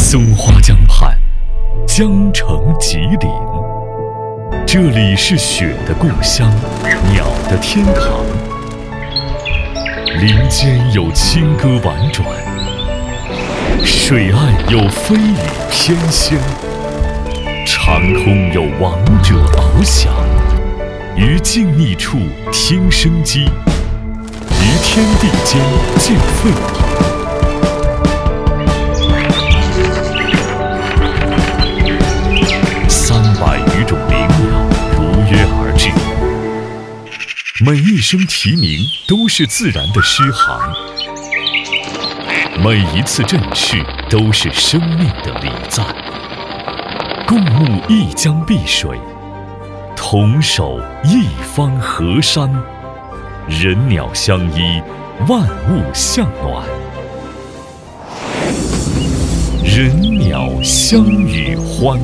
松花江畔，江城吉岭，这里是雪的故乡，鸟的天堂。林间有清歌婉转，水岸有飞羽翩跹，长空有王者翱翔。于静谧处听生机，于天地间见沸腾。300余种灵鸟如约而至，每一声啼鸣都是自然的诗行，每一次振翅都是生命的礼赞。共沐一江碧水，同守一方河山，人鸟相依，万物向暖，人鸟相与欢。